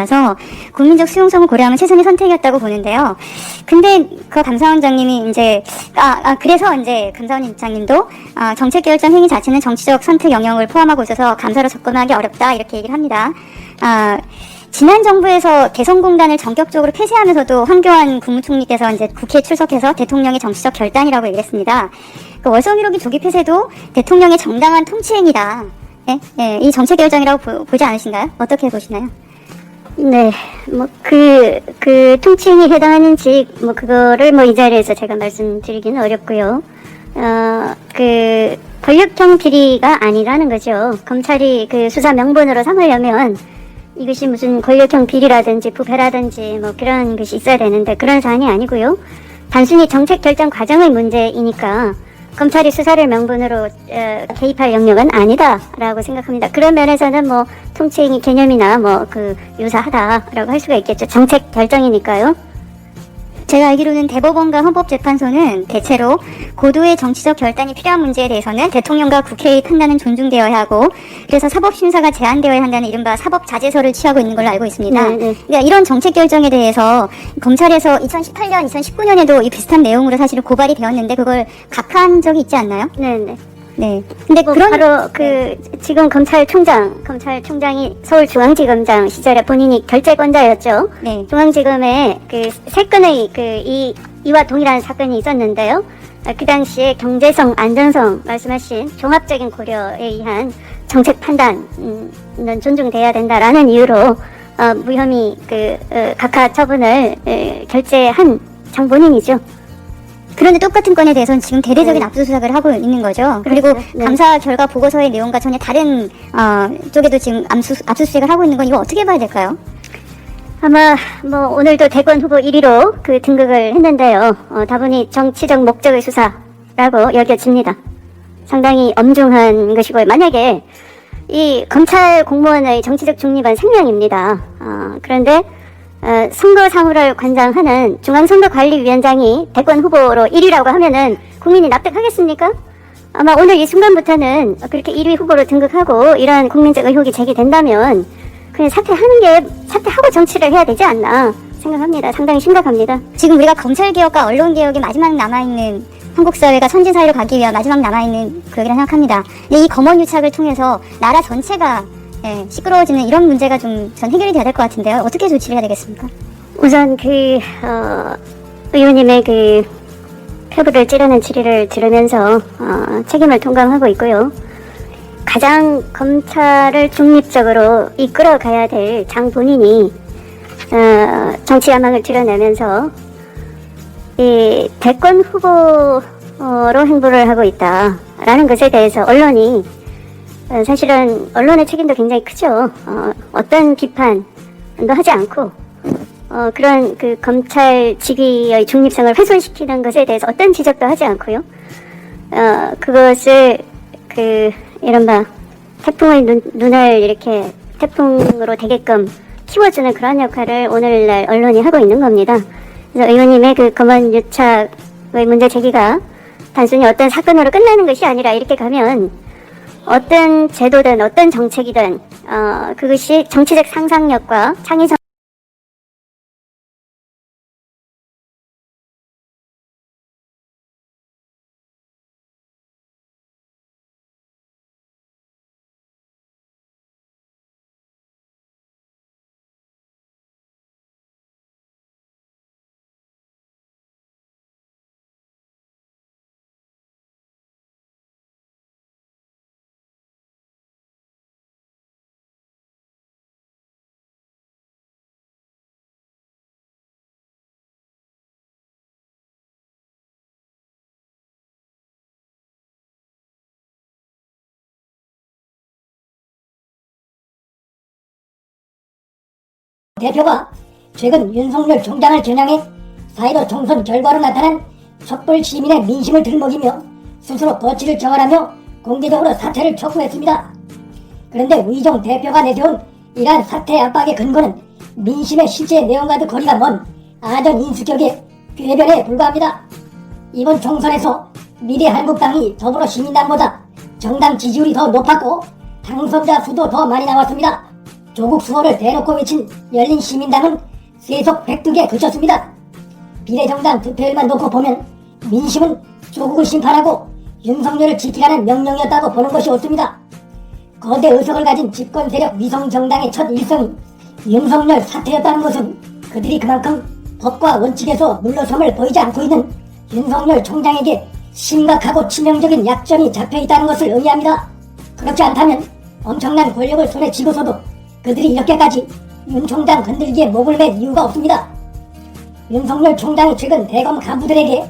같아서 국민적 수용성을 고려하면 최선의 선택이었다고 보는데요. 근데 그 감사원장님이 이제 그래서 이제 감사원장님도 정책 결정 행위 자체는 정치적 선택 영역을 포함하고 있어서 감사로 접근하기 어렵다 이렇게 얘기를 합니다. 지난 정부에서 개성공단을 전격적으로 폐쇄하면서도 황교안 국무총리께서 이제 국회에 출석해서 대통령의 정치적 결단이라고 얘기했습니다. 그 월성일호기 조기 폐쇄도 대통령의 정당한 통치행위다. 예, 이 정책 결정이라고 보지 않으신가요? 어떻게 보시나요? 네, 그 통칭이 해당하는지, 그거를 이 자리에서 제가 말씀드리기는 어렵고요. 권력형 비리가 아니라는 거죠. 검찰이 그 수사 명분으로 삼으려면 이것이 무슨 권력형 비리라든지 부패라든지 그런 것이 있어야 되는데 그런 사안이 아니고요. 단순히 정책 결정 과정의 문제이니까 검찰이 수사를 명분으로 개입할 영역은 아니다라고 생각합니다. 그런 면에서는 통칭 개념이나 유사하다라고 할 수가 있겠죠. 정책 결정이니까요. 제가 알기로는 대법원과 헌법재판소는 대체로 고도의 정치적 결단이 필요한 문제에 대해서는 대통령과 국회의 판단은 존중되어야 하고 그래서 사법심사가 제한되어야 한다는 이른바 사법자제서를 취하고 있는 걸로 알고 있습니다. 네. 그러니까 이런 정책 결정에 대해서 검찰에서 2018년, 2019년에도 이 비슷한 내용으로 사실은 고발이 되었는데 그걸 각하한 적이 있지 않나요? 네. 네. 근데 바로 지금 검찰총장이 서울중앙지검장 시절에 본인이 결재권자였죠. 네. 중앙지검에 세 건의 이와 동일한 사건이 있었는데요. 그 당시에 경제성, 안전성 말씀하신 종합적인 고려에 의한 정책 판단은 존중돼야 된다라는 이유로 무혐의 각하 처분을 결재한 장본인이죠. 그런데 똑같은 건에 대해서는 지금 대대적인 압수수색을 하고 있는 거죠. 그리고 네. 감사 결과 보고서의 내용과 전혀 다른 쪽에도 지금 압수수색을 하고 있는 건 이거 어떻게 봐야 될까요? 아마 오늘도 대권 후보 1위로 등극을 했는데요. 다분히 정치적 목적의 수사라고 여겨집니다. 상당히 엄중한 것이고요. 만약에 이 검찰 공무원의 정치적 중립은 생명입니다. 그런데 선거 사무를 관장하는 중앙선거관리위원장이 대권 후보로 1위라고 하면은 국민이 납득하겠습니까? 아마 오늘 이 순간부터는 그렇게 1위 후보로 등극하고 이런 국민적 의혹이 제기된다면 그냥 사퇴하고 정치를 해야 되지 않나 생각합니다. 상당히 심각합니다. 지금 우리가 검찰개혁과 언론개혁이 마지막 남아있는 한국 사회가 선진사회로 가기 위한 마지막 남아있는 그러기라 생각합니다. 이 검언유착을 통해서 나라 전체가 시끄러워지는 이런 문제가 전 해결이 돼야 될 것 같은데요. 어떻게 조치를 해야 되겠습니까? 우선 의원님의 폐부를 찌르는 질의를 들으면서 책임을 통감하고 있고요. 가장 검찰을 중립적으로 이끌어가야 될 장본인이 정치 야망을 드러내면서 이 대권 후보로 행보를 하고 있다라는 것에 대해서 언론이 사실은 언론의 책임도 굉장히 크죠. 어떤 비판도 하지 않고 그런 검찰 직위의 중립성을 훼손시키는 것에 대해서 어떤 지적도 하지 않고요. 그것을 이른바 태풍의 눈을 이렇게 태풍으로 되게끔 키워주는 그런 역할을 오늘날 언론이 하고 있는 겁니다. 그래서 의원님의 검언 유착의 문제 제기가 단순히 어떤 사건으로 끝나는 것이 아니라 이렇게 가면 어떤 제도든 어떤 정책이든 그것이 정치적 상상력과 창의성 대표가 최근 윤석열 총장을 겨냥해 4.15 총선 결과로 나타난 촛불 시민의 민심을 들먹이며 스스로 거취를 정하라며 공개적으로 사퇴를 촉구했습니다. 그런데 우이종 대표가 내세운 이러한 사퇴 압박의 근거는 민심의 실제 내용과도 거리가 먼 아전 인수격의 궤변에 불과합니다. 이번 총선에서 미래한국당이 더불어시민당보다 정당 지지율이 더 높았고 당선자 수도 더 많이 나왔습니다. 조국 수호를 대놓고 외친 열린시민당은 세속 획득에 그쳤습니다. 비례정당 득표율만 놓고 보면 민심은 조국을 심판하고 윤석열을 지키라는 명령이었다고 보는 것이 옳습니다. 거대 의석을 가진 집권 세력 위성정당의 첫 일성이 윤석열 사퇴였다는 것은 그들이 그만큼 법과 원칙에서 물러섬을 보이지 않고 있는 윤석열 총장에게 심각하고 치명적인 약점이 잡혀있다는 것을 의미합니다. 그렇지 않다면 엄청난 권력을 손에 쥐고서도 그들이 이렇게까지 윤 총장 건들기에 목을 맬 이유가 없습니다. 윤석열 총장이 최근 대검 간부들에게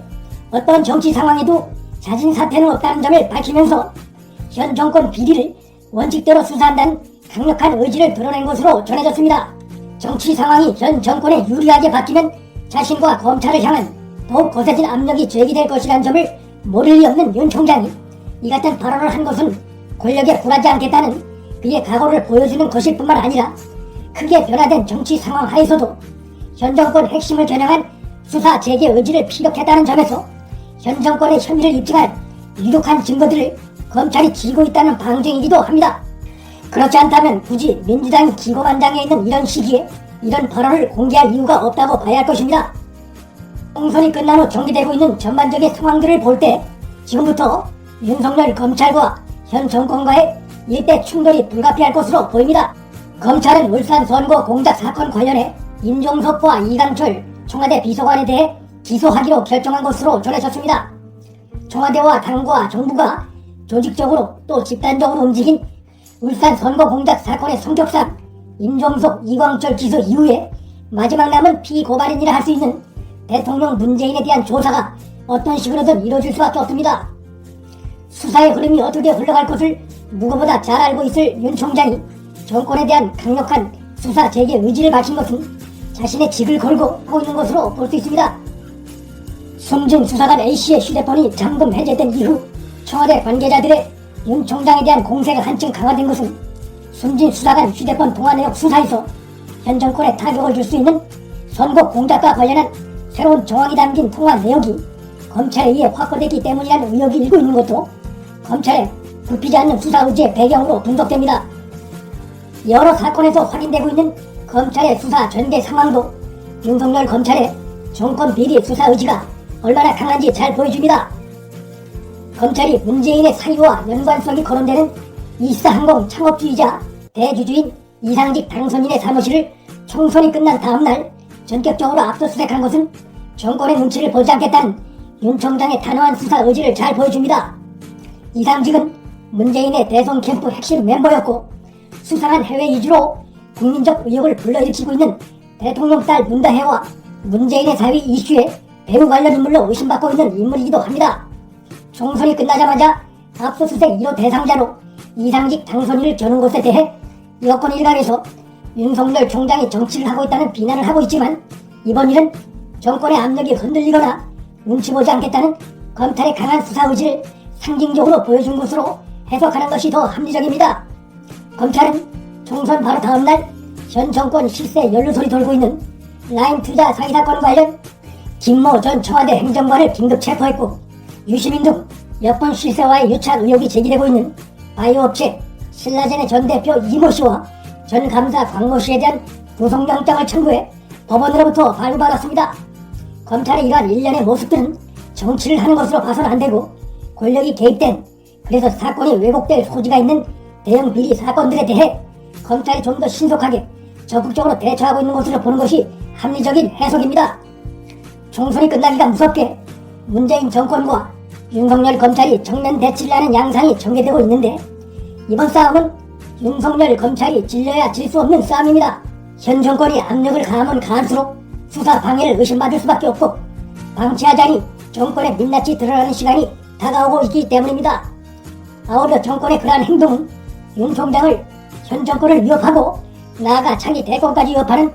어떤 정치 상황에도 자진 사퇴는 없다는 점을 밝히면서 현 정권 비리를 원칙대로 수사한다는 강력한 의지를 드러낸 것으로 전해졌습니다. 정치 상황이 현 정권에 유리하게 바뀌면 자신과 검찰을 향한 더욱 거세진 압력이 제기될 것이라는 점을 모를 리 없는 윤 총장이 이 같은 발언을 한 것은 권력에 굴하지 않겠다는 그의 각오를 보여주는 것일 뿐만 아니라 크게 변화된 정치 상황 하에서도 현 정권 핵심을 겨냥한 수사 재개 의지를 피력했다는 점에서 현 정권의 혐의를 입증할 유력한 증거들을 검찰이 쥐고 있다는 방증이기도 합니다. 그렇지 않다면 굳이 민주당이 기고만장해 있는 이런 시기에 이런 발언을 공개할 이유가 없다고 봐야 할 것입니다. 총선이 끝난 후 전개되고 있는 전반적인 상황들을 볼 때 지금부터 윤석열 검찰과 현 정권과의 일대 충돌이 불가피할 것으로 보입니다. 검찰은 울산 선거 공작 사건 관련해 임종석과 이강철 청와대 비서관에 대해 기소하기로 결정한 것으로 전해졌습니다. 청와대와 당과 정부가 조직적으로 또 집단적으로 움직인 울산 선거 공작 사건의 성격상 임종석, 이광철 기소 이후에 마지막 남은 피고발인이라 할 수 있는 대통령 문재인에 대한 조사가 어떤 식으로든 이루어질 수밖에 없습니다. 수사의 흐름이 어떻게 흘러갈 것을 누구보다 잘 알고 있을 윤 총장이 정권에 대한 강력한 수사 재개 의지를 밝힌 것은 자신의 직을 걸고 하고 있는 것으로 볼 수 있습니다. 숨진 수사관 A씨의 휴대폰이 잠금 해제된 이후 청와대 관계자들의 윤 총장에 대한 공세가 한층 강화된 것은 숨진 수사관 휴대폰 통화 내역 수사에서 현 정권에 타격을 줄 수 있는 선거 공작과 관련한 새로운 정황이 담긴 통화 내역이 검찰에 의해 확보됐기 때문이라는 의혹이 일고 있는 것도 검찰의 굽히지 않는 수사 의지의 배경으로 분석됩니다. 여러 사건에서 확인되고 있는 검찰의 수사 전개 상황도 윤석열 검찰의 정권 비리 수사 의지가 얼마나 강한지 잘 보여줍니다. 검찰이 문재인의 사유와 연관성이 거론되는 이사항공 창업주의자 대주주인 이상직 당선인의 사무실을 총선이 끝난 다음날 전격적으로 압수수색한 것은 정권의 눈치를 보지 않겠다는 윤 총장의 단호한 수사 의지를 잘 보여줍니다. 이상직은 문재인의 대선 캠프 핵심 멤버였고 수상한 해외 이주로 국민적 의혹을 불러일으키고 있는 대통령 딸 문다혜와 문재인의 사위 이슈에 배후 관련 인물로 의심받고 있는 인물이기도 합니다. 총선이 끝나자마자 압수수색 1호 대상자로 이상직 당선인을 겨눈 것에 대해 여권 일각에서 윤석열 총장이 정치를 하고 있다는 비난을 하고 있지만 이번 일은 정권의 압력이 흔들리거나 눈치 보지 않겠다는 검찰의 강한 수사 의지를 상징적으로 보여준 것으로 해석하는 것이 더 합리적입니다. 검찰은 총선 바로 다음날 현 정권 실세 연루설이 돌고 있는 라인 투자 사기 사건 관련 김모 전 청와대 행정관을 긴급 체포했고 유시민 등 여권 실세와의 유착 의혹이 제기되고 있는 바이오 업체 신라젠의 전 대표 이모 씨와 전 감사 광모 씨에 대한 구속영장을 청구해 법원으로부터 발부받았습니다. 검찰의 이러한 일련의 모습들은 정치를 하는 것으로 봐서는 안되고 권력이 개입된, 그래서 사건이 왜곡될 소지가 있는 대형 비리 사건들에 대해 검찰이 좀 더 신속하게 적극적으로 대처하고 있는 것으로 보는 것이 합리적인 해석입니다. 총선이 끝나기가 무섭게 문재인 정권과 윤석열 검찰이 정면 대치를 하는 양상이 전개되고 있는데 이번 싸움은 윤석열 검찰이 질려야 질 수 없는 싸움입니다. 현 정권이 압력을 가하면 가할수록 수사 방해를 의심받을 수밖에 없고 방치하자니 정권의 민낯이 드러나는 시간이 다가오고 있기 때문입니다. 아울러 정권의 그러한 행동은 윤 총장을 현 정권을 위협하고 나아가 차기 대권까지 위협하는